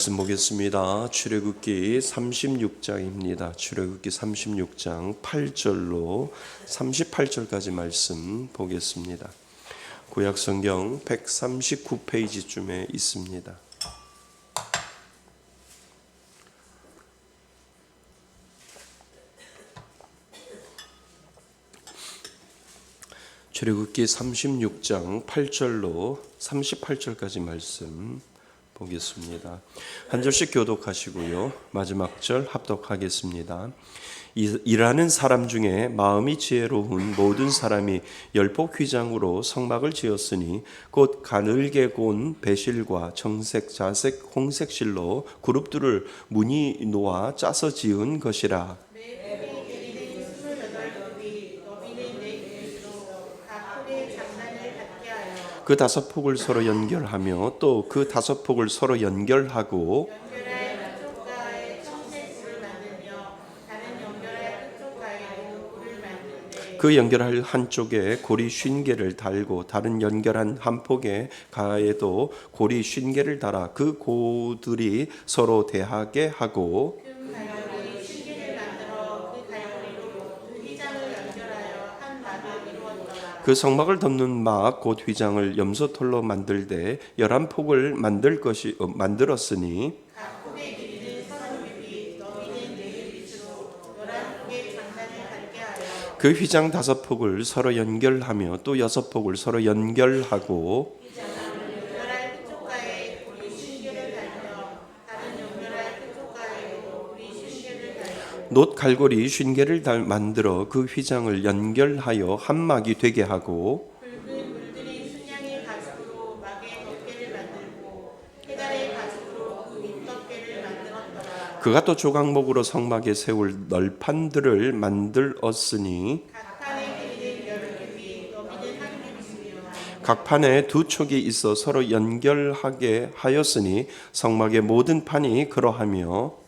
말씀 보겠습니다. 출애굽기 36장입니다. 출애굽기 36장 8절로 38절까지 말씀 보겠습니다. 구약성경 139페이지쯤에 있습니다. 출애굽기 36장 8절로 38절까지 말씀 보겠습니다. 한 절씩 교독하시고요. 마지막 절 합독하겠습니다. 일하는 사람 중에 마음이 지혜로운 모든 사람이 열복 휘장으로 성막을 지었으니 곧 가늘게 곤 배실과 정색, 자색, 홍색 실로 그룹들을 무늬 놓아 짜서 지은 것이라. 그 다섯 폭을 서로 연결하며 또 그 다섯 폭을 서로 연결하고 그 연결할 한쪽에 고리 50개를 달고 다른 연결한 한 폭의 가에도 고리 50개를 달아 그 고들이 서로 대하게 하고 그 성막을 덮는 막 곧 휘장을 염소털로 만들되 11폭을 만들었으니 그 휘장 5폭을 서로 연결하며 또 6폭을 서로 연결하고 놋 갈고리 50개를 만들어 그 휘장을 연결하여 한 막이 되게 하고 그가 또 조각목으로 성막에 세울 널판들을 만들었으니 각 판에 두 촉이 있어 서로 연결하게 하였으니 성막의 모든 판이 그러하며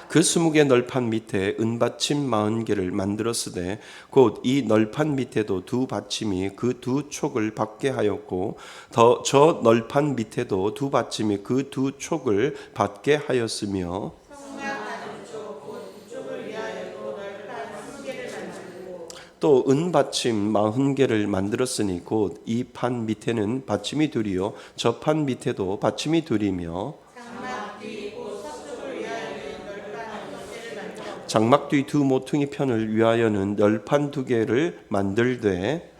그 20개 널판 밑에 은받침 40개를 만들었으되 곧 이 널판 밑에도 두 받침이 그 두 촉을 받게 하였고 더 저 널판 밑에도 두 받침이 그 두 촉을 받게 하였으며 또 은받침 40개를 만들었으니 곧 이 판 밑에는 받침이 둘이요 저 판 밑에도 받침이 둘이며 장막 뒤 두 모퉁이 편을 위하여는 널판 2개를 만들되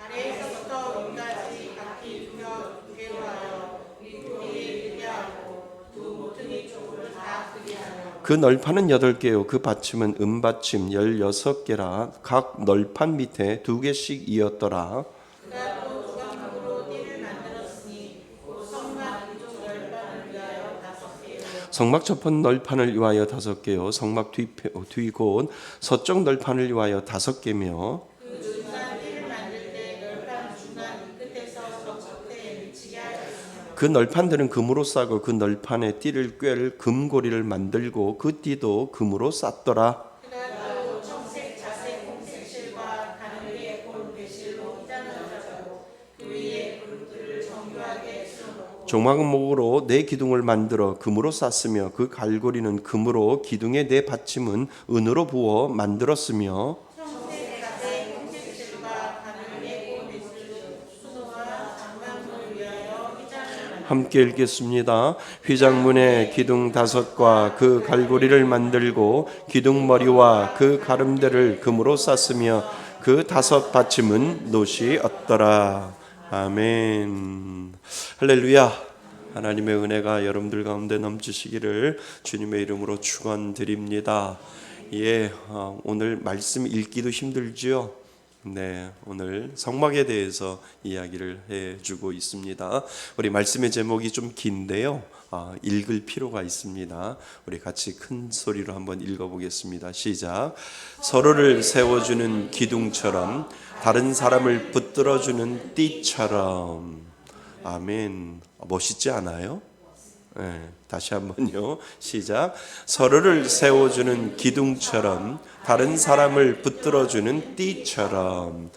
그 널판은 8개요 그 받침은 은받침 16개라 각 널판 밑에 2개씩 이었더라. 성막 저편 널판을 위하여 5개요 성막 뒤 곧 서쪽 널판을 위하여 5개며 그 널판들은 금으로 싸고 그 널판에 띠를 꿰를 금고리를 만들고 그 띠도 금으로 쌌더라. 조각목으로 4 기둥을 만들어 금으로 쌌으며 그 갈고리는 금으로 기둥의 4 받침은 은으로 부어 만들었으며 함께 읽겠습니다. 휘장문에 기둥 5과 그 갈고리를 만들고 기둥머리와 그 가름대를 금으로 쌌으며 그 5 받침은 놋이었더라. 아멘. 할렐루야. 하나님의 은혜가 여러분들 가운데 넘치시기를 주님의 이름으로 축원드립니다. 오늘 말씀 읽기도 힘들지요. 네, 오늘 성막에 대해서 이야기를 해주고 있습니다. 우리 말씀의 제목이 좀 긴데요. 읽을 필요가 있습니다. 우리 같이 큰 소리로 한번 읽어보겠습니다. 시작. 서로를 세워주는 기둥처럼 다른 사람을 붙들어주는 띠처럼. 아멘. 멋있지 않아요? 다시 한번요. 시작. 서로를 세워주는 기둥처럼, 다른 사람을 붙들어주는 띠처럼.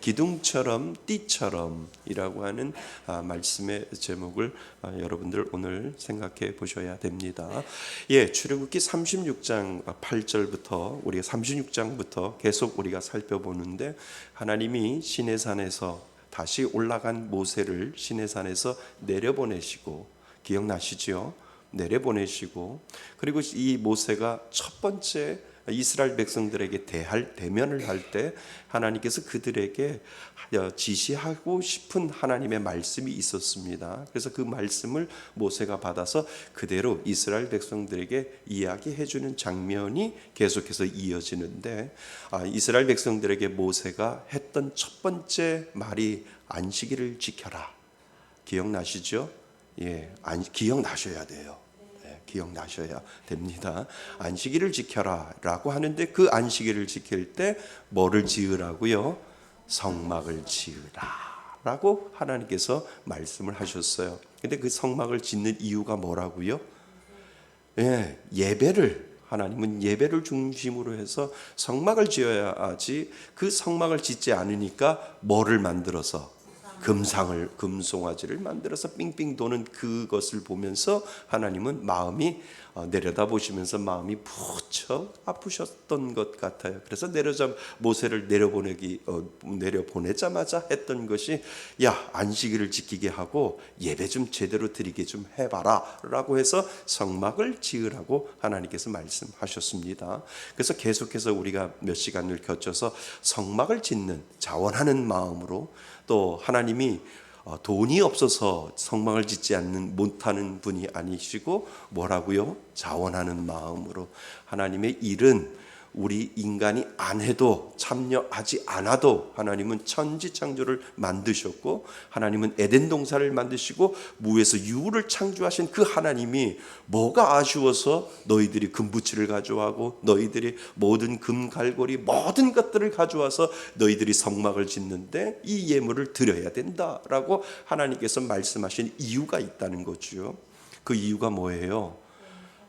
기둥처럼 띠처럼이라고 하는 말씀의 제목을 여러분들 오늘 생각해 보셔야 됩니다. 출애굽기 36장 8절부터 우리가 36장부터 계속 우리가 살펴보는데, 하나님이 시내산에서 다시 올라간 모세를 시내산에서 내려보내시고, 기억나시죠? 내려보내시고, 그리고 이 모세가 첫 번째 이스라엘 백성들에게 대면을 할 때 하나님께서 그들에게 지시하고 싶은 하나님의 말씀이 있었습니다. 그래서 그 말씀을 모세가 받아서 그대로 이스라엘 백성들에게 이야기해 주는 장면이 계속해서 이어지는데, 이스라엘 백성들에게 모세가 했던 첫 번째 말이 안식일을 지켜라. 기억나시죠? 기억나셔야 돼요. 기억나셔야 됩니다. 안식일을 지켜라 라고 하는데, 그 안식일을 지킬 때 뭐를 지으라고요? 성막을 지으라 라고 하나님께서 말씀을 하셨어요. 근데 그 성막을 짓는 이유가 뭐라고요? 하나님은 예배를 중심으로 해서 성막을 지어야지, 그 성막을 짓지 않으니까 뭐를 만들어서? 금송아지를 만들어서 삥삥 도는 그것을 보면서 하나님은 마음이 내려다보시면서 마음이 무척 아프셨던 것 같아요. 그래서 모세를 내려보내자마자 했던 것이, 안식일을 지키게 하고 예배 좀 제대로 드리게 좀 해봐라 라고 해서 성막을 지으라고 하나님께서 말씀하셨습니다. 그래서 계속해서 우리가 몇 시간을 거쳐서 성막을 짓는 자원하는 마음으로, 또 하나님이 돈이 없어서 성막을 짓지 못하는 분이 아니시고 뭐라고요? 자원하는 마음으로. 하나님의 일은 우리 인간이 안 해도, 참여하지 않아도 하나님은 천지 창조를 만드셨고, 하나님은 에덴 동산을 만드시고 무에서 유를 창조하신 그 하나님이 뭐가 아쉬워서 너희들이 금부치를 가져와고 너희들이 모든 금갈고리 모든 것들을 가져와서 너희들이 성막을 짓는데 이 예물을 드려야 된다라고 하나님께서 말씀하신 이유가 있다는 거죠. 그 이유가 뭐예요?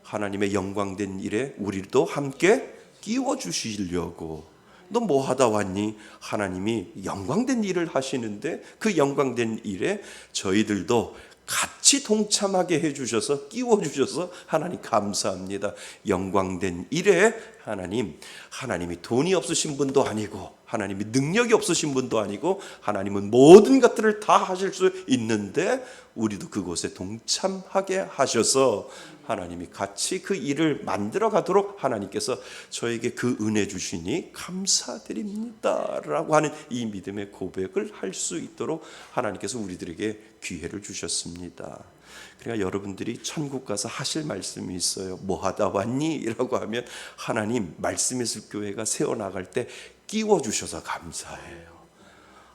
하나님의 영광된 일에 우리도 함께 끼워주시려고. 너 뭐 하다 왔니? 하나님이 영광된 일을 하시는데 그 영광된 일에 저희들도 같이 동참하게 해주셔서, 끼워주셔서 하나님 감사합니다. 영광된 일에 하나님이 돈이 없으신 분도 아니고, 하나님이 능력이 없으신 분도 아니고, 하나님은 모든 것들을 다 하실 수 있는데 우리도 그곳에 동참하게 하셔서 하나님이 같이 그 일을 만들어 가도록 하나님께서 저에게 그 은혜 주시니 감사드립니다 라고 하는 이 믿음의 고백을 할 수 있도록 하나님께서 우리들에게 기회를 주셨습니다. 그러니까 여러분들이 천국 가서 하실 말씀이 있어요. 뭐 하다 왔니? 라고 하면 하나님 말씀의 숲교회가 세워나갈 때 끼워주셔서 감사해요.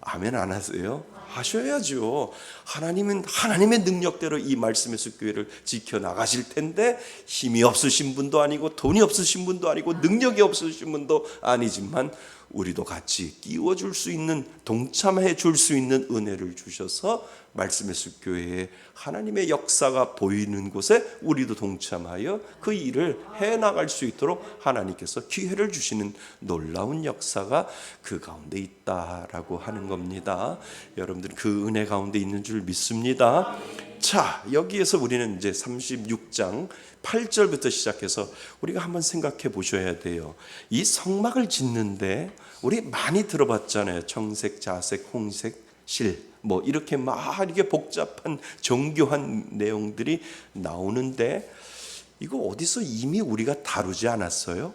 아멘 안 하세요? 하셔야죠. 하나님은 하나님의 능력대로 이 말씀의 숲교회를 지켜나가실 텐데, 힘이 없으신 분도 아니고 돈이 없으신 분도 아니고 능력이 없으신 분도 아니지만 우리도 같이 끼워줄 수 있는, 동참해 줄 수 있는 은혜를 주셔서 말씀의 숲교회에 하나님의 역사가 보이는 곳에 우리도 동참하여 그 일을 해나갈 수 있도록 하나님께서 기회를 주시는 놀라운 역사가 그 가운데 있다라고 하는 겁니다. 여러분들은 그 은혜 가운데 있는 줄 믿습니다. 자, 여기에서 우리는 이제 36장 8절부터 시작해서 우리가 한번 생각해 보셔야 돼요. 이 성막을 짓는데 우리 많이 들어봤잖아요. 청색, 자색, 홍색, 실, 뭐 이렇게 막 이렇게 복잡한 정교한 내용들이 나오는데, 이거 어디서 이미 우리가 다루지 않았어요?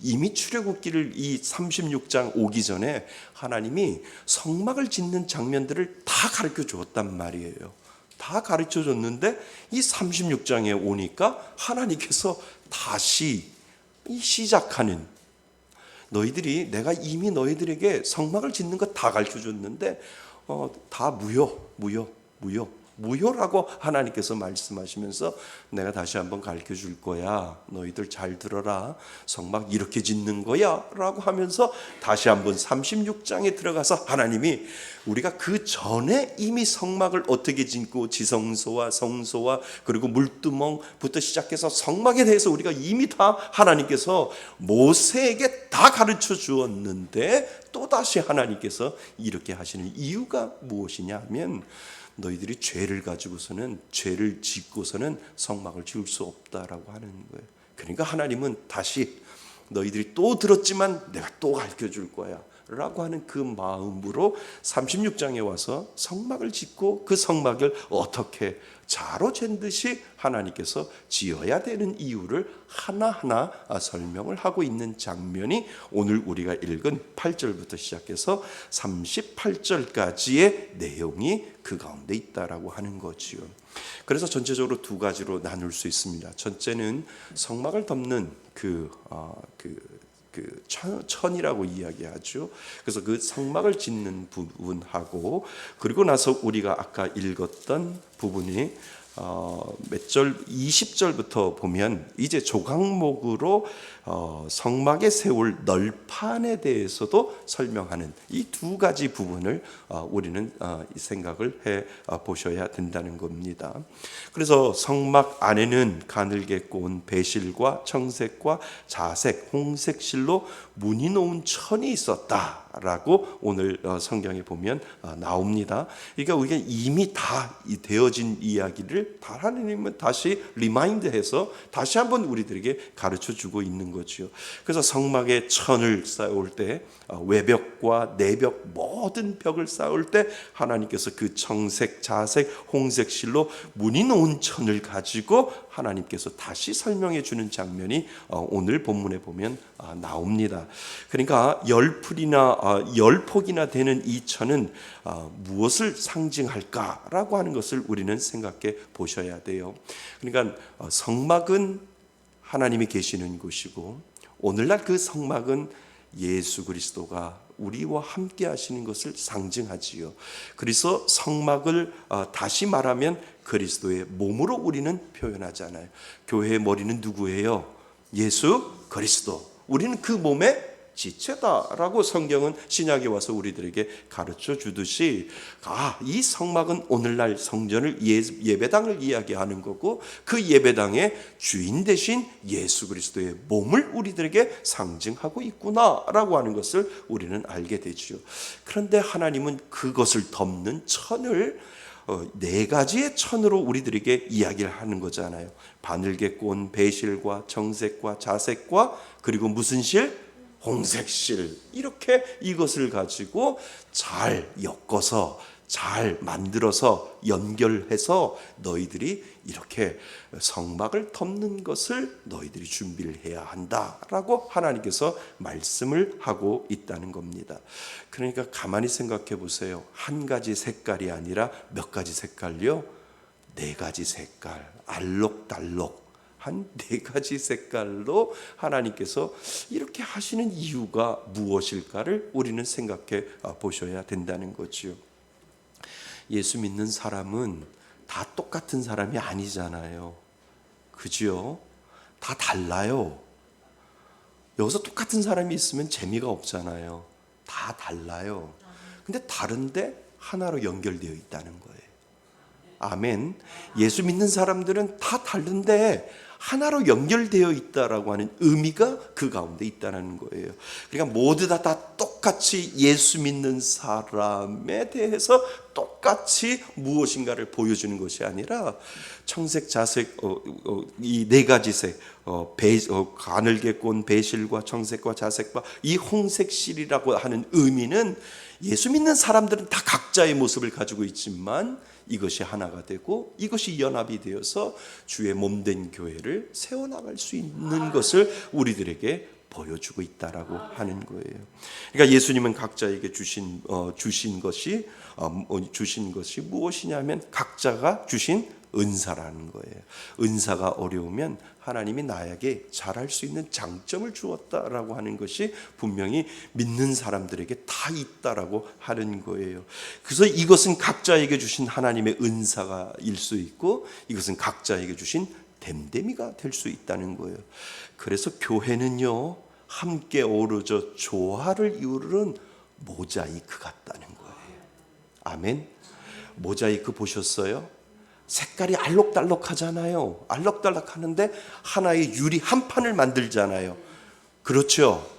이미 출애굽기를 이 36장 오기 전에 하나님이 성막을 짓는 장면들을 다 가르쳐 주었단 말이에요. 다 가르쳐 줬는데 이 36장에 오니까 하나님께서 다시 시작하는, 너희들이, 내가 이미 너희들에게 성막을 짓는 거 다 가르쳐 줬는데 다 무효. 무효라고 하나님께서 말씀하시면서 내가 다시 한번 가르쳐 줄 거야. 너희들 잘 들어라. 성막 이렇게 짓는 거야 라고 하면서 다시 한번 36장에 들어가서 하나님이 우리가 그 전에 이미 성막을 어떻게 짓고 지성소와 성소와 그리고 물두멍부터 시작해서 성막에 대해서 우리가 이미 다 하나님께서 모세에게 다 가르쳐 주었는데 또다시 하나님께서 이렇게 하시는 이유가 무엇이냐 하면 너희들이 죄를 가지고서는 죄를 짓고서는 성막을 지을 수 없다라고 하는 거예요. 그러니까 하나님은 다시 너희들이 또 들었지만 내가 또 가르쳐 줄 거야 라고 하는 그 마음으로 36장에 와서 성막을 짓고 그 성막을 어떻게 자로 잰 듯이 하나님께서 지어야 되는 이유를 하나하나 설명을 하고 있는 장면이 오늘 우리가 읽은 8절부터 시작해서 38절까지의 내용이 그 가운데 있다라고 하는 거지요. 그래서 전체적으로 두 가지로 나눌 수 있습니다. 첫째는 성막을 덮는 천이라고 이야기하죠. 그래서 그 성막을 짓는 부분하고 그리고 나서 우리가 아까 읽었던 부분이 몇 절 20절부터 보면 이제 조각목으로 성막에 세울 널판에 대해서도 설명하는 이 두 가지 부분을 우리는 생각을 해 보셔야 된다는 겁니다. 그래서 성막 안에는 가늘게 꼬은 배실과 청색과 자색, 홍색 실로 무늬 놓은 천이 있었다라고 오늘 성경에 보면 나옵니다. 그러니까 우리가 이미 다 되어진 이야기를 하나님은 다시 리마인드해서 다시 한번 우리들에게 가르쳐 주고 있는 거죠. 그래서 성막에 천을 쌓을 때 외벽과 내벽 모든 벽을 쌓을 때 하나님께서 그 청색, 자색, 홍색 실로 무늬 놓은 천을 가지고 하나님께서 다시 설명해 주는 장면이 오늘 본문에 보면 나옵니다. 그러니까 10풀이나 10폭이나 되는 이 천은 무엇을 상징할까라고 하는 것을 우리는 생각해 보셔야 돼요. 그러니까 성막은 하나님이 계시는 곳이고 오늘날 그 성막은 예수 그리스도가 우리와 함께 하시는 것을 상징하지요. 그래서 성막을 다시 말하면 그리스도의 몸으로 우리는 표현하잖아요. 교회의 머리는 누구예요? 예수 그리스도. 우리는 그 몸의 지체다라고 성경은 신약에 와서 우리들에게 가르쳐 주듯이 이 성막은 오늘날 성전을 예배당을 이야기하는 거고 그 예배당의 주인 되신 예수 그리스도의 몸을 우리들에게 상징하고 있구나라고 하는 것을 우리는 알게 되죠. 그런데 하나님은 그것을 덮는 천을 네 가지의 천으로 우리들에게 이야기를 하는 거잖아요. 바늘게 꼬은 배실과 정색과 자색과 그리고 무슨 실? 홍색실. 이렇게 이것을 가지고 잘 엮어서 잘 만들어서 연결해서 너희들이 이렇게 성막을 덮는 것을 너희들이 준비를 해야 한다라고 하나님께서 말씀을 하고 있다는 겁니다. 그러니까 가만히 생각해 보세요. 한 가지 색깔이 아니라 몇 가지 색깔요? 네 가지 색깔, 알록달록 한 네 가지 색깔로 하나님께서 이렇게 하시는 이유가 무엇일까를 우리는 생각해 보셔야 된다는 거죠. 예수 믿는 사람은 다 똑같은 사람이 아니잖아요. 그죠? 다 달라요. 여기서 똑같은 사람이 있으면 재미가 없잖아요. 다 달라요. 근데 다른데 하나로 연결되어 있다는 거예요. 아멘. 예수 믿는 사람들은 다 다른데 하나로 연결되어 있다라고 하는 의미가 그 가운데 있다는 거예요. 그러니까 모두 다 똑같이 예수 믿는 사람에 대해서 똑같이 무엇인가를 보여주는 것이 아니라 청색, 자색, 이 네 가지 색, 가늘게 꼰 배실과 청색과 자색과 이 홍색 실이라고 하는 의미는 예수 믿는 사람들은 다 각자의 모습을 가지고 있지만 이것이 하나가 되고 이것이 연합이 되어서 주의 몸된 교회를 세워나갈 수 있는 것을 우리들에게 보여주고 있다라고 하는 거예요. 그러니까 예수님은 각자에게 주신 것이 무엇이냐면 각자가 주신 은사라는 거예요. 은사가 어려우면 하나님이 나에게 잘할 수 있는 장점을 주었다라고 하는 것이 분명히 믿는 사람들에게 다 있다라고 하는 거예요. 그래서 이것은 각자에게 주신 하나님의 은사가 일 수 있고, 이것은 각자에게 주신 됨됨이가 될 수 있다는 거예요. 그래서 교회는요, 함께 어우러져 조화를 이루는 모자이크 같다는 거예요. 아멘. 모자이크 보셨어요? 색깔이 알록달록하잖아요. 알록달록하는데 하나의 유리 한 판을 만들잖아요. 그렇죠?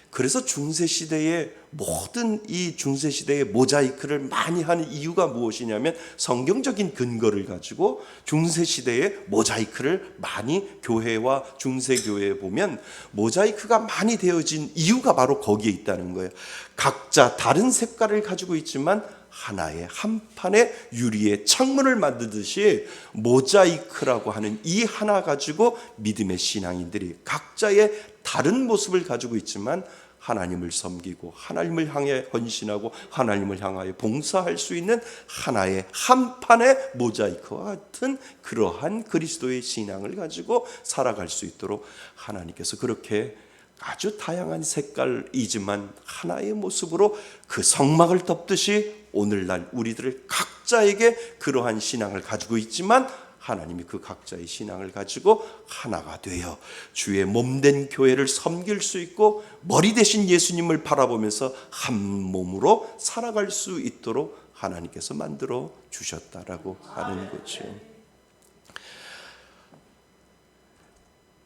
그래서 중세시대에 모든 이 중세시대의 모자이크를 많이 하는 이유가 무엇이냐면, 성경적인 근거를 가지고 중세시대의 모자이크를 많이 교회와 중세교회에 보면 모자이크가 많이 되어진 이유가 바로 거기에 있다는 거예요. 각자 다른 색깔을 가지고 있지만 하나의 한 판의 유리의 창문을 만들듯이 모자이크라고 하는 이 하나 가지고 믿음의 신앙인들이 각자의 다른 모습을 가지고 있지만 하나님을 섬기고 하나님을 향해 헌신하고 하나님을 향하여 봉사할 수 있는 하나의 한 판의 모자이크와 같은 그러한 그리스도의 신앙을 가지고 살아갈 수 있도록 하나님께서 그렇게 아주 다양한 색깔이지만 하나의 모습으로 그 성막을 덮듯이 오늘날 우리들을 각자에게 그러한 신앙을 가지고 있지만 하나님이 그 각자의 신앙을 가지고 하나가 되어 주의 몸된 교회를 섬길 수 있고 머리 대신 예수님을 바라보면서 한 몸으로 살아갈 수 있도록 하나님께서 만들어 주셨다라고 하는 거죠.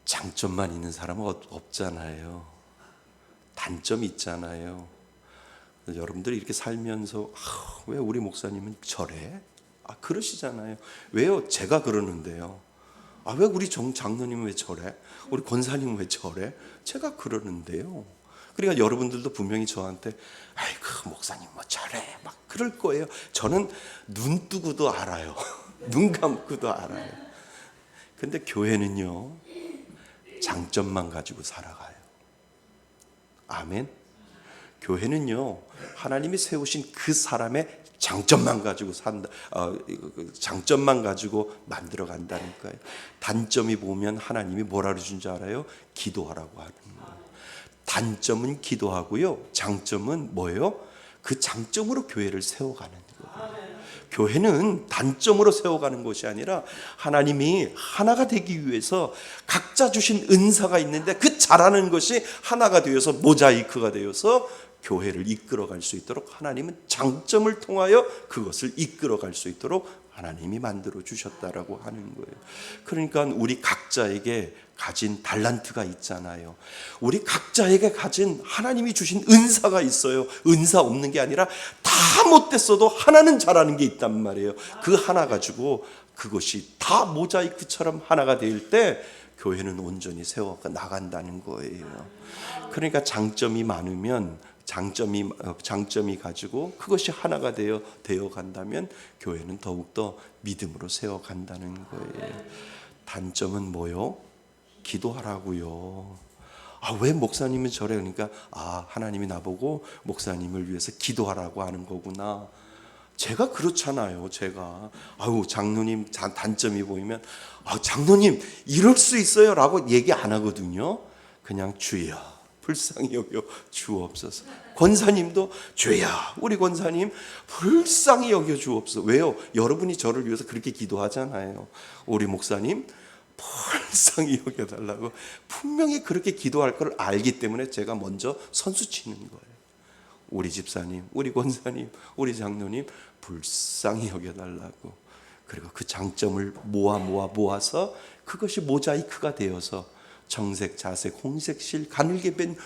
장점만 있는 사람은 없잖아요. 단점이 있잖아요. 여러분들이 이렇게 살면서 왜 우리 목사님은 저래? 그러시잖아요. 왜요? 제가 그러는데요. 왜 우리 장로님은 왜 저래? 우리 권사님은 왜 저래? 제가 그러는데요. 그러니까 여러분들도 분명히 저한테 아이고 목사님 뭐 저래 막 그럴 거예요. 저는 눈 뜨고도 알아요. 눈 감고도 알아요. 근데 교회는요, 장점만 가지고 살아가요. 아멘. 교회는요, 하나님이 세우신 그 사람의 장점만 가지고 산다. 장점만 가지고 만들어 간다는 거예요. 단점이 보면 하나님이 뭐라 그러신 줄 알아요? 기도하라고 하는 거예요. 단점은 기도하고요, 장점은 뭐예요? 그 장점으로 교회를 세워가는 거예요. 교회는 단점으로 세워가는 것이 아니라 하나님이 하나가 되기 위해서 각자 주신 은사가 있는데 그 잘하는 것이 하나가 되어서 모자이크가 되어서 교회를 이끌어갈 수 있도록 하나님은 장점을 통하여 그것을 이끌어갈 수 있도록 하나님이 만들어 주셨다라고 하는 거예요. 그러니까 우리 각자에게 가진 달란트가 있잖아요. 우리 각자에게 가진 하나님이 주신 은사가 있어요. 은사 없는 게 아니라 다 못됐어도 하나는 잘하는 게 있단 말이에요. 그 하나 가지고 그것이 다 모자이크처럼 하나가 될 때 교회는 온전히 세워 나간다는 거예요. 그러니까 장점이 많으면 장점이 가지고 그것이 하나가 되어 간다면 교회는 더욱더 믿음으로 세워 간다는 거예요. 단점은 뭐요? 기도하라고요. 왜 목사님은 저래? 그러니까 하나님이 나보고 목사님을 위해서 기도하라고 하는 거구나. 제가 그렇잖아요. 제가 장로님 단점이 보이면 장로님 이럴 수 있어요 라고 얘기 안 하거든요. 그냥 주여 불쌍히 여겨 주옵소서. 권사님도 주야 우리 권사님 불쌍히 여겨 주옵소서. 왜요? 여러분이 저를 위해서 그렇게 기도하잖아요. 우리 목사님 불쌍히 여겨달라고 분명히 그렇게 기도할 걸 알기 때문에 제가 먼저 선수 치는 거예요. 우리 집사님, 우리 권사님, 우리 장로님 불쌍히 여겨달라고. 그리고 그 장점을 모아서 그것이 모자이크가 되어서 정색, 자색, 홍색, 실, 가늘게 뺀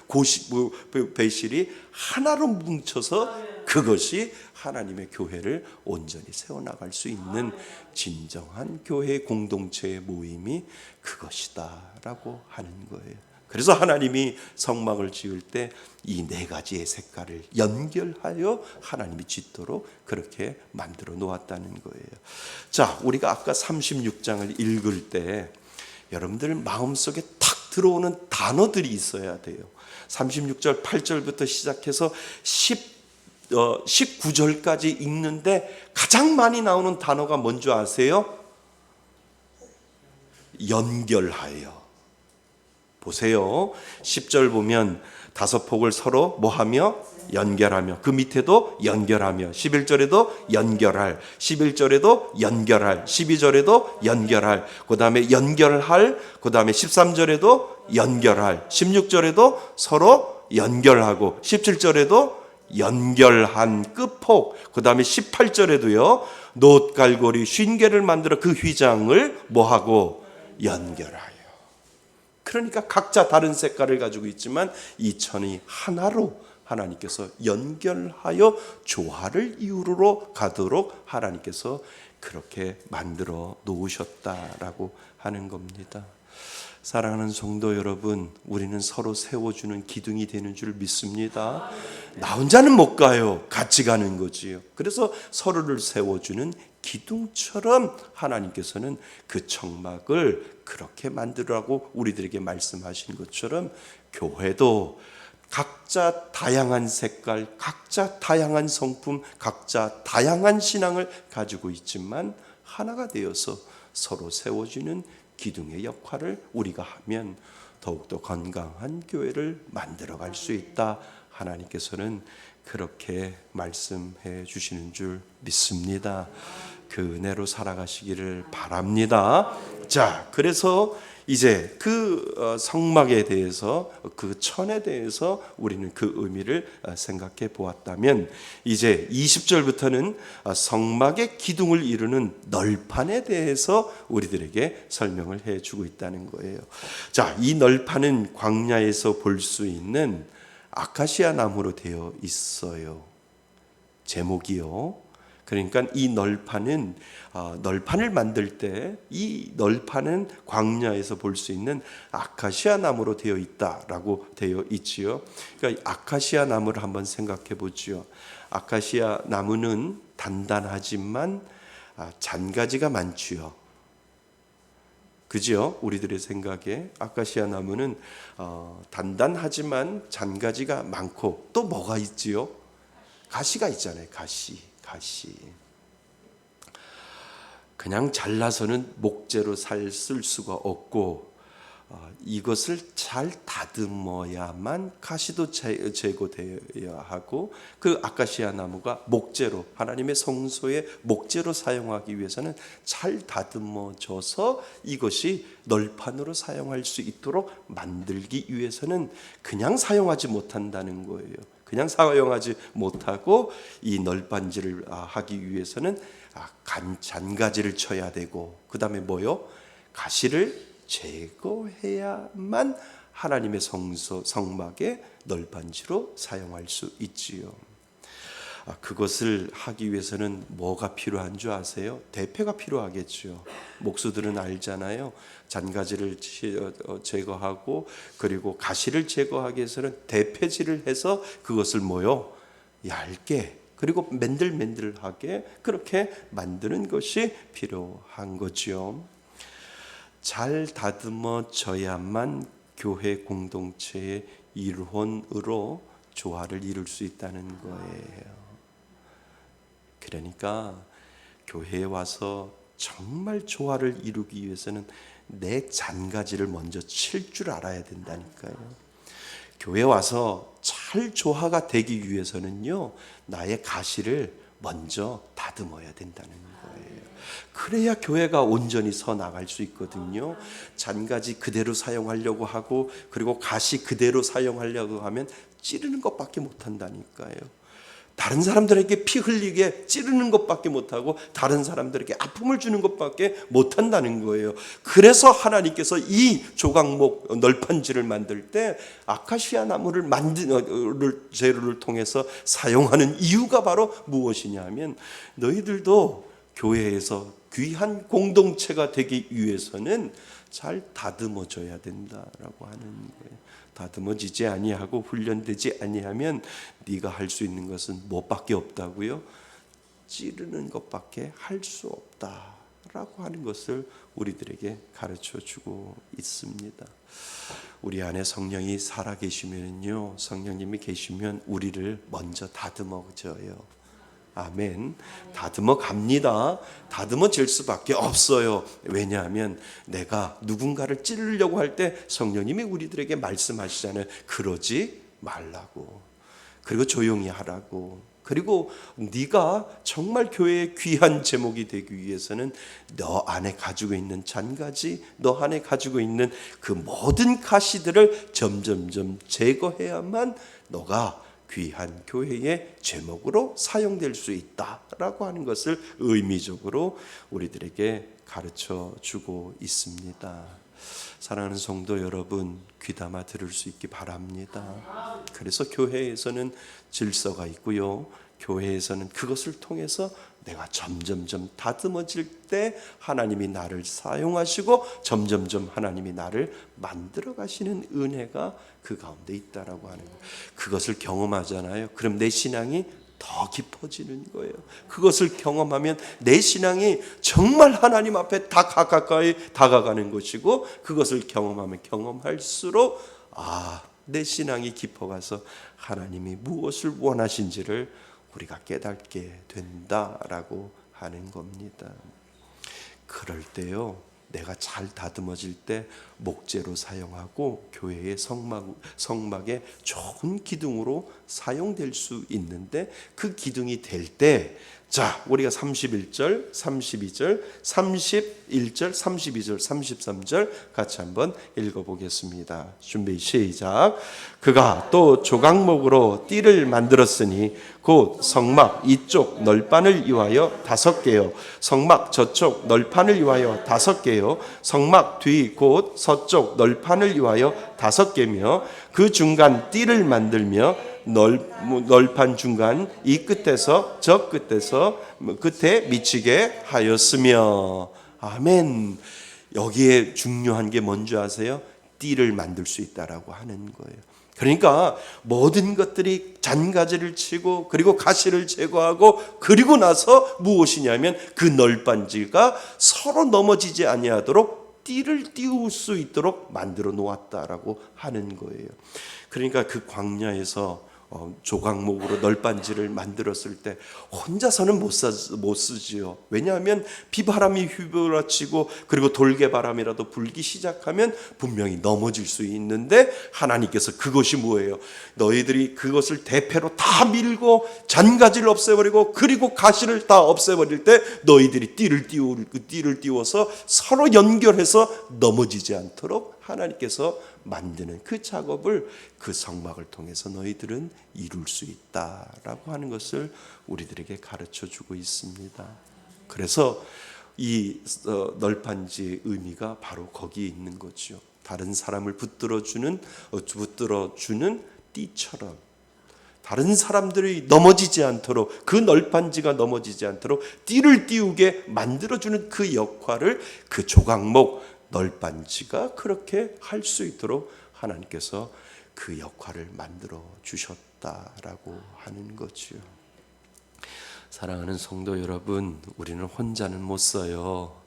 배실이 하나로 뭉쳐서 그것이 하나님의 교회를 온전히 세워나갈 수 있는 진정한 교회 공동체의 모임이 그것이다라고 하는 거예요. 그래서 하나님이 성막을 지을 때 이 네 가지의 색깔을 연결하여 하나님이 짓도록 그렇게 만들어 놓았다는 거예요. 자, 우리가 아까 36장을 읽을 때 여러분들 마음속에 탁 들어오는 단어들이 있어야 돼요. 36절 8절부터 시작해서 19절까지 읽는데 가장 많이 나오는 단어가 뭔지 아세요? 연결하여. 보세요. 10절 보면 5폭을 서로 뭐하며? 연결하며. 그 밑에도 연결하며. 11절에도 연결할. 11절에도 연결할. 12절에도 연결할. 그 다음에 연결할. 그 다음에 13절에도 연결할. 16절에도 서로 연결하고. 17절에도 연결한 끝폭. 그 다음에 18절에도요. 놋갈고리 50개를 만들어 그 휘장을 뭐하고? 연결하여. 그러니까 각자 다른 색깔을 가지고 있지만 이 천이 하나로 하나님께서 연결하여 조화를 이루러 가도록 하나님께서 그렇게 만들어 놓으셨다라고 하는 겁니다. 사랑하는 성도 여러분, 우리는 서로 세워주는 기둥이 되는 줄 믿습니다. 나 혼자는 못 가요. 같이 가는 거지요. 그래서 서로를 세워주는 기둥처럼 하나님께서는 그 청막을 그렇게 만들라고 우리들에게 말씀하신 것처럼 교회도 각자 다양한 색깔, 각자 다양한 성품, 각자 다양한 신앙을 가지고 있지만 하나가 되어서 서로 세워주는 기둥의 역할을 우리가 하면 더욱더 건강한 교회를 만들어갈 수 있다. 하나님께서는 그렇게 말씀해 주시는 줄 믿습니다. 그 은혜로 살아가시기를 바랍니다. 자, 그래서 이제 그 성막에 대해서, 그 천에 대해서 우리는 그 의미를 생각해 보았다면, 이제 20절부터는 성막의 기둥을 이루는 널판에 대해서 우리들에게 설명을 해 주고 있다는 거예요. 자, 이 널판은 광야에서 볼 수 있는 아카시아 나무로 되어 있어요. 제목이요. 그러니까 이 널판은 널판을 만들 때 이 널판은 광야에서 볼 수 있는 아카시아 나무로 되어 있다라고 되어 있지요. 그러니까 아카시아 나무를 한번 생각해 보지요. 아카시아 나무는 단단하지만 잔가지가 많지요. 그죠? 우리들의 생각에 아카시아 나무는 단단하지만 잔가지가 많고 또 뭐가 있지요? 가시가 있잖아요. 가시. 그냥 잘라서는 목재로 쓸 수가 없고 이것을 잘 다듬어야만 가시도 제거되어야 하고, 그 아카시아 나무가 목재로, 하나님의 성소의 목재로 사용하기 위해서는 잘 다듬어져서 이것이 널판으로 사용할 수 있도록 만들기 위해서는 그냥 사용하지 못한다는 거예요. 그냥 사용하지 못하고 이 널판질을 하기 위해서는 잔가지를 쳐야 되고, 그 다음에 뭐요? 가시를 제거해야만 하나님의 성막의 널판지로 사용할 수 있지요. 그것을 하기 위해서는 뭐가 필요한 줄 아세요? 대패가 필요하겠죠. 목수들은 알잖아요. 잔가지를 제거하고 그리고 가시를 제거하기 위해서는 대패질을 해서 그것을 뭐요? 얇게 그리고 맨들맨들하게 그렇게 만드는 것이 필요한 거죠. 잘 다듬어져야만 교회 공동체의 일원으로 조화를 이룰 수 있다는 거예요. 그러니까 교회에 와서 정말 조화를 이루기 위해서는 내 잔가지를 먼저 칠 줄 알아야 된다니까요. 교회에 와서 잘 조화가 되기 위해서는요, 나의 가시를 먼저 다듬어야 된다는 거예요. 그래야 교회가 온전히 서 나갈 수 있거든요. 잔가지 그대로 사용하려고 하고 그리고 가시 그대로 사용하려고 하면 찌르는 것밖에 못한다니까요. 다른 사람들에게 피 흘리게 찌르는 것밖에 못하고 다른 사람들에게 아픔을 주는 것밖에 못한다는 거예요. 그래서 하나님께서 이 조각목 널판지를 만들 때 아카시아 나무를 재료를 통해서 사용하는 이유가 바로 무엇이냐 하면, 너희들도 교회에서 귀한 공동체가 되기 위해서는 잘 다듬어져야 된다라고 하는 거예요. 다듬어지지 아니하고 훈련되지 아니하면 네가 할 수 있는 것은 뭐밖에 없다고요? 찌르는 것밖에 할 수 없다라고 하는 것을 우리들에게 가르쳐 주고 있습니다. 우리 안에 성령이 살아 계시면요, 성령님이 계시면 우리를 먼저 다듬어줘요. 아멘. 다듬어 갑니다. 다듬어질 수밖에 없어요. 왜냐하면 내가 누군가를 찌르려고 할 때 성령님이 우리들에게 말씀하시잖아요. 그러지 말라고. 그리고 조용히 하라고. 그리고 네가 정말 교회의 귀한 제목이 되기 위해서는 너 안에 가지고 있는 잔가지, 너 안에 가지고 있는 그 모든 가시들을 점점점 제거해야만 너가 귀한 교회의 제목으로 사용될 수 있다라고 하는 것을 의미적으로 우리들에게 가르쳐 주고 있습니다. 사랑하는 성도 여러분, 귀담아 들을 수 있기 바랍니다. 그래서 교회에서는 질서가 있고요. 교회에서는 그것을 통해서 내가 점점점 다듬어질 때 하나님이 나를 사용하시고 점점점 하나님이 나를 만들어 가시는 은혜가 그 가운데 있다라고 하는 거예요. 그것을 경험하잖아요. 그럼 내 신앙이 더 깊어지는 거예요. 그것을 경험하면 내 신앙이 정말 하나님 앞에 다 가까이 다가가는 것이고, 그것을 경험하면 경험할수록 내 신앙이 깊어가서 하나님이 무엇을 원하신지를 우리가 깨닫게 된다라고 하는 겁니다. 그럴 때요, 내가 잘 다듬어질 때 목재로 사용하고 교회의 성막의 좋은 기둥으로 사용될 수 있는데, 그 기둥이 될 때, 자, 우리가 31절, 32절, 31절, 32절, 33절 같이 한번 읽어보겠습니다. 준비 시작. 그가 또 조각목으로 띠를 만들었으니 곧 성막 이쪽 널판을 위하여 5개요, 성막 저쪽 널판을 위하여 5개요, 성막 뒤 곧 서쪽 널판을 위하여 5개며 그 중간 띠를 만들며 널판 중간 이 끝에서 저 끝에서 끝에 미치게 하였으며. 아멘. 여기에 중요한 게 뭔지 아세요? 띠를 만들 수 있다라고 하는 거예요. 그러니까 모든 것들이 잔가지를 치고 그리고 가시를 제거하고 그리고 나서 무엇이냐면 그 널빤지가 서로 넘어지지 아니하도록 띠를 띄울 수 있도록 만들어 놓았다라고 하는 거예요. 그러니까 그 광야에서 조각목으로 널빤지를 만들었을 때 혼자서는 못 쓰지요. 왜냐하면 비바람이 휘몰아치고 그리고 돌개바람이라도 불기 시작하면 분명히 넘어질 수 있는데, 하나님께서 그것이 뭐예요? 너희들이 그것을 대패로 다 밀고 잔가지를 없애버리고 그리고 가시를 다 없애버릴 때 너희들이 띠를 띄워서 서로 연결해서 넘어지지 않도록 하나님께서 만드는 그 작업을 그 성막을 통해서 너희들은 이룰 수 있다라고 하는 것을 우리들에게 가르쳐 주고 있습니다. 그래서 이 널판지의 의미가 바로 거기에 있는 거죠. 다른 사람을 붙들어주는 띠처럼 다른 사람들이 넘어지지 않도록, 그 널판지가 넘어지지 않도록 띠를 띄우게 만들어주는 그 역할을 그 조각목 널빤지가 그렇게 할 수 있도록 하나님께서 그 역할을 만들어 주셨다라고 하는 거지요. 사랑하는 성도 여러분, 우리는 혼자는 못 써요.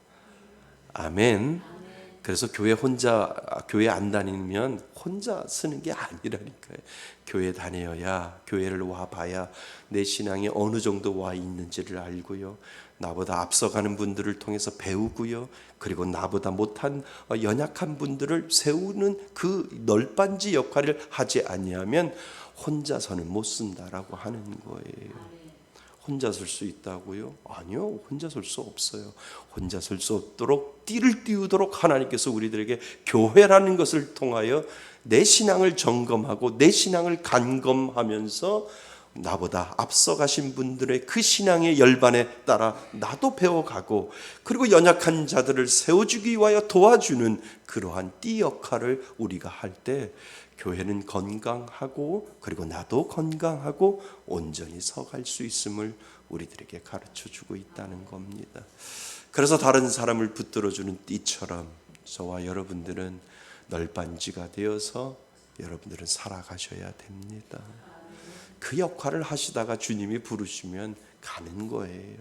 아멘. 그래서 교회 안 다니면 혼자 쓰는 게 아니라니까요. 교회 다녀야, 교회를 와봐야 내 신앙이 어느 정도 와 있는지를 알고요, 나보다 앞서가는 분들을 통해서 배우고요, 그리고 나보다 못한 연약한 분들을 세우는 그 널빤지 역할을 하지 아니하면 혼자서는 못 쓴다라고 하는 거예요. 혼자 설 수 있다고요? 아니요, 혼자 설 수 없어요. 혼자 설 수 없도록 띠를 띄우도록 하나님께서 우리들에게 교회라는 것을 통하여 내 신앙을 점검하고 내 신앙을 간검하면서 나보다 앞서가신 분들의 그 신앙의 열반에 따라 나도 배워가고, 그리고 연약한 자들을 세워주기 위하여 도와주는 그러한 띠 역할을 우리가 할 때 교회는 건강하고 그리고 나도 건강하고 온전히 서갈 수 있음을 우리들에게 가르쳐주고 있다는 겁니다. 그래서 다른 사람을 붙들어주는 띠처럼 저와 여러분들은 널빤지가 되어서 여러분들은 살아가셔야 됩니다. 그 역할을 하시다가 주님이 부르시면 가는 거예요.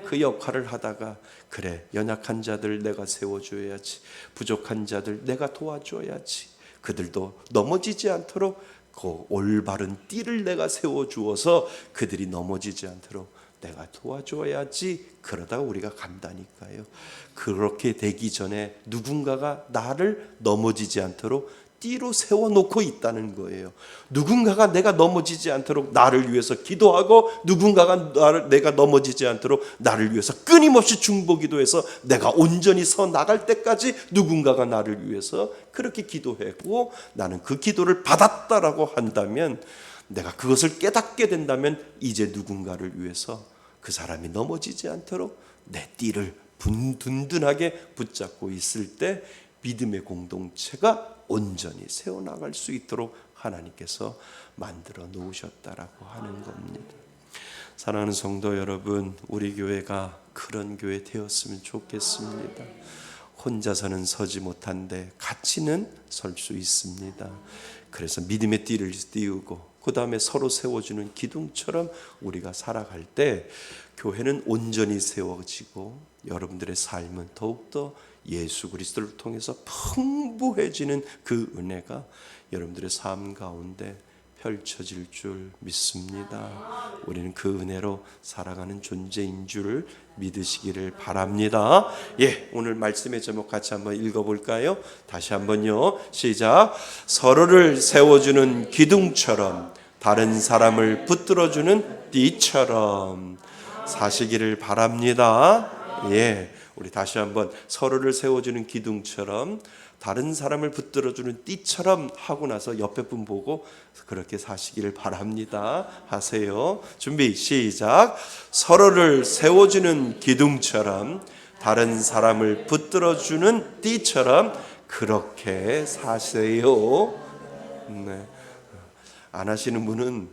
그 역할을 하다가 그래, 연약한 자들 내가 세워줘야지, 부족한 자들 내가 도와줘야지, 그들도 넘어지지 않도록 그 올바른 띠를 내가 세워주어서 그들이 넘어지지 않도록 내가 도와줘야지. 그러다가 우리가 간다니까요. 그렇게 되기 전에 누군가가 나를 넘어지지 않도록 띠로 세워놓고 있다는 거예요. 누군가가 내가 넘어지지 않도록 나를 위해서 기도하고, 누군가가 내가 넘어지지 않도록 나를 위해서 끊임없이 중보기도해서 내가 온전히 서 나갈 때까지 누군가가 나를 위해서 그렇게 기도했고, 나는 그 기도를 받았다라고 한다면, 내가 그것을 깨닫게 된다면 이제 누군가를 위해서 그 사람이 넘어지지 않도록 내 띠를 든든하게 붙잡고 있을 때 믿음의 공동체가 온전히 세워나갈 수 있도록 하나님께서 만들어 놓으셨다라고 하는 겁니다. 사랑하는 성도 여러분, 우리 교회가 그런 교회 되었으면 좋겠습니다. 혼자서는 서지 못한데 같이는 설 수 있습니다. 그래서 믿음의 띠를 띄우고 그 다음에 서로 세워주는 기둥처럼 우리가 살아갈 때 교회는 온전히 세워지고 여러분들의 삶은 더욱더 예수 그리스도를 통해서 풍부해지는 그 은혜가 여러분들의 삶 가운데 펼쳐질 줄 믿습니다. 우리는 그 은혜로 살아가는 존재인 줄 믿으시기를 바랍니다. 예, 오늘 말씀의 제목 같이 한번 읽어볼까요? 다시 한번요. 시작. 서로를 세워주는 기둥처럼, 다른 사람을 붙들어주는 띠처럼 사시기를 바랍니다. 예, 우리 다시 한번 서로를 세워주는 기둥처럼, 다른 사람을 붙들어주는 띠처럼 하고 나서 옆에 분 보고 그렇게 사시기를 바랍니다. 하세요. 준비 시작. 서로를 세워주는 기둥처럼, 다른 사람을 붙들어주는 띠처럼 그렇게 사세요. 네. 안 하시는 분은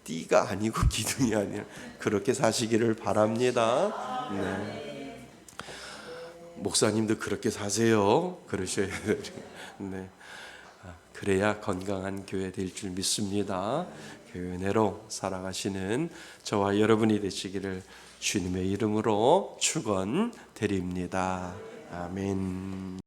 띠가 아니고 기둥이 아니라 그렇게 사시기를 바랍니다. 네. 목사님도 그렇게 사세요. 그러셔야 돼요. 네. 그래야 건강한 교회 될 줄 믿습니다. 그 은혜로 살아가시는 저와 여러분이 되시기를 주님의 이름으로 축원드립니다. 아멘.